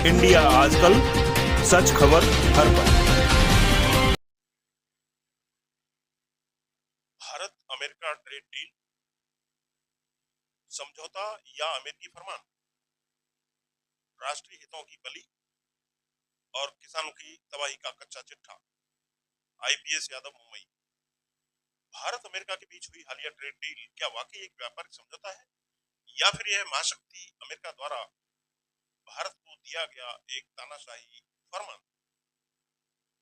India आजकल, सच खबर हर पल। भारत अमेरिका ट्रेड डील समझौता या अमेरिकी फरमान, राष्ट्रीय हितों की बलि और किसानों की तबाही का कच्चा चिट्ठा। आईपीएस यादव, मुंबई। भारत अमेरिका के बीच हुई हालिया ट्रेड डील क्या वाकई एक व्यापारिक समझौता है या फिर यह महाशक्ति अमेरिका द्वारा भारत को दिया गया एक तानाशाही फरमान?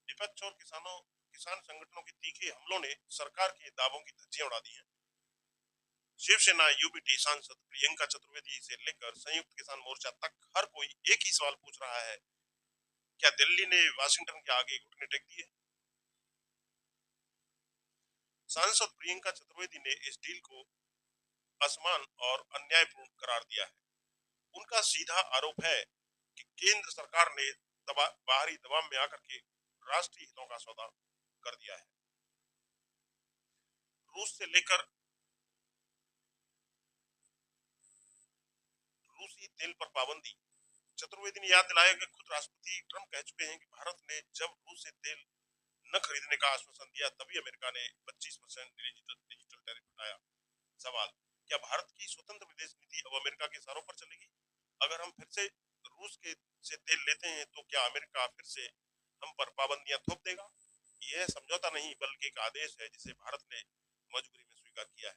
विपक्ष और किसान संगठनों के तीखे हमलों ने सरकार के दावों की धज्जियां उड़ा दी हैं। शिवसेना यूबीटी सांसद प्रियंका चतुर्वेदी से लेकर संयुक्त किसान मोर्चा तक हर कोई एक ही सवाल पूछ रहा है, क्या दिल्ली ने वाशिंगटन के आगे घुटने टेक दिए? सांसद प्रियंका चतुर्वेदी ने इस डील को असमान और अन्यायपूर्ण करार दिया है। उनका सीधा आरोप है कि केंद्र सरकार ने बाहरी दबाव में आकर के राष्ट्रीय हितों का सौदा कर दिया है। रूस से लेकर रूसी तेल पर पाबंदी। चतुर्वेदी ने याद दिलाया कि खुद राष्ट्रपति ट्रंप कह चुके हैं कि भारत ने जब रूस से तेल न खरीदने का आश्वासन दिया तभी अमेरिका ने 25% डिजिटल टैरिफ हटाया। सवाल, क्या भारत की स्वतंत्र विदेश नीति अब अमेरिका के इशारों पर चलेगी? अगर हम फिर से रूस के से तेल लेते हैं तो क्या अमेरिका फिर से हम पर पाबंदियां थोप देगा? यह समझौता नहीं बल्कि एक आदेश है जिसे भारत ने मजबूरी में स्वीकार किया है।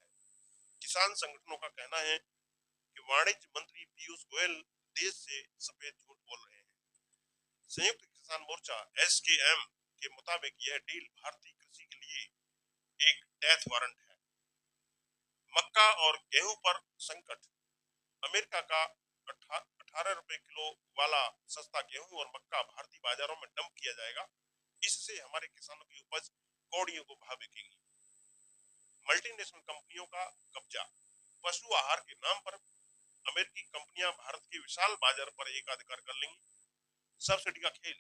किसान संगठनों का कहना है कि वाणिज्य मंत्री पीयूष गोयल देश से सफेद झूठ बोल रहे हैं। संयुक्त किसान मोर्चा एसकेएम के मुताबिक यह डील भारतीय कृषि के लिए एक डेथ वारंट है। मक्का और गेहूं पर संकट। अमेरिका का 18 रुपए किलो वाला सस्ता गेहूं और मक्का भारतीय बाजारों में डंप किया जाएगा। इससे हमारे किसानों की उपज कौड़ियों को भाव बिकेगी। मल्टीनेशनल कंपनियों का कब्जा। पशु आहार के नाम पर अमेरिकी कंपनियां भारत के विशाल बाजार पर एकाधिकार कर लेंगी। सब्सिडी का खेल।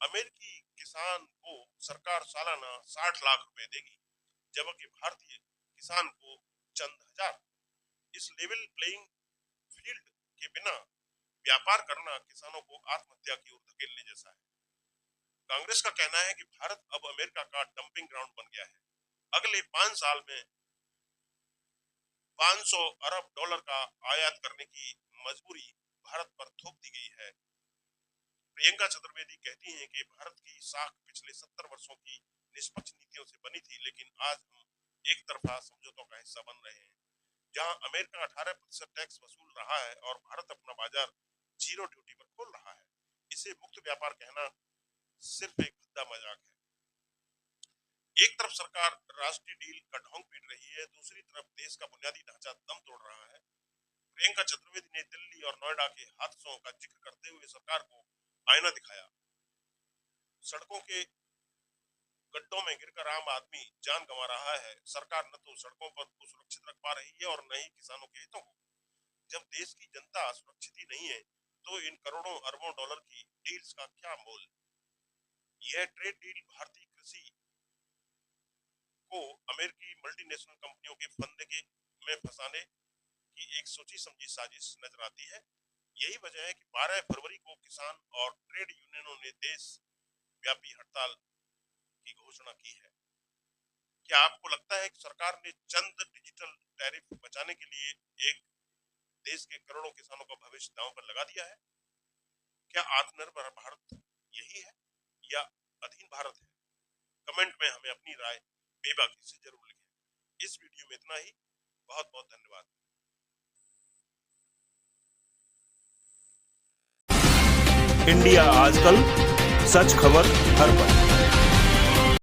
अमेरिकी किसान को सरकार सालाना 60 लाख रुपए देगी, जबकि भारतीय किसान को चंद हजार। इस लेवल प्लेइंग फील्ड के बिना व्यापार करना किसानों को आत्महत्या की ओर धकेलने जैसा है। कांग्रेस का कहना है कि भारत अब अमेरिका का डंपिंग ग्राउंड बन गया है। अगले 5 साल में 500 अरब डॉलर का आयात करने की मजबूरी भारत पर थोप दी गई है। प्रियंका चतुर्वेदी कहती हैं कि भारत की साख पिछले 70 वर्षों की निष्पक्ष नीतियों से बनी थी, लेकिन आज हम एक तरफा समझौतों का हिस्सा बन रहे हैं, जहां अमेरिका 18% टैक्स वसूल रहा है और भारत अपना बाजार जीरो ड्यूटी पर खोल रहा है। इसे मुक्त व्यापार कहना सिर्फ एक भद्दा मजाक है। एक तरफ सरकार राष्ट्रीय डील का ढोंग पीट रही है, दूसरी तरफ देश का बुनियादी ढांचा दम तोड़ रहा है। प्रियंका चतुर्वेदी ने दिल्ली और नोएडा के हादसों का जिक्र करते हुए सरकार को आईना दिखाया। सड़कों के गड्ढों में गिरकर आम आदमी जान गंवा रहा है। सरकार न तो सड़कों पर को सुरक्षित रख पा रही है और न ही किसानों के हितों को। जब देश की जनता सुरक्षित ही नहीं है तो इन करोड़ों अरबों डॉलर की डील्स का क्या मोल? यह ट्रेड डील भारतीय कृषि को अमेरिकी मल्टीनेशनल कंपनियों के फंदे में फंसाने की एक सोची समझी साजिश नजर आती है। यही वजह है कि 12 फरवरी को किसान और ट्रेड यूनियनों ने देश व्यापी हड़ताल की घोषणा की है। क्या आपको लगता है कि सरकार ने चंद डिजिटल टैरिफ बचाने के लिए एक देश के करोड़ों किसानों का भविष्य दांव पर लगा दिया है? क्या आत्मनिर्भर भारत यही है या अधीन भारत है? कमेंट में हमें अपनी राय बेबाकी से जरूर लिखें। इस वीडियो में इतना ही। बहुत बहुत धन्यवाद। इंडिया आजकल, सच खबर हर पल।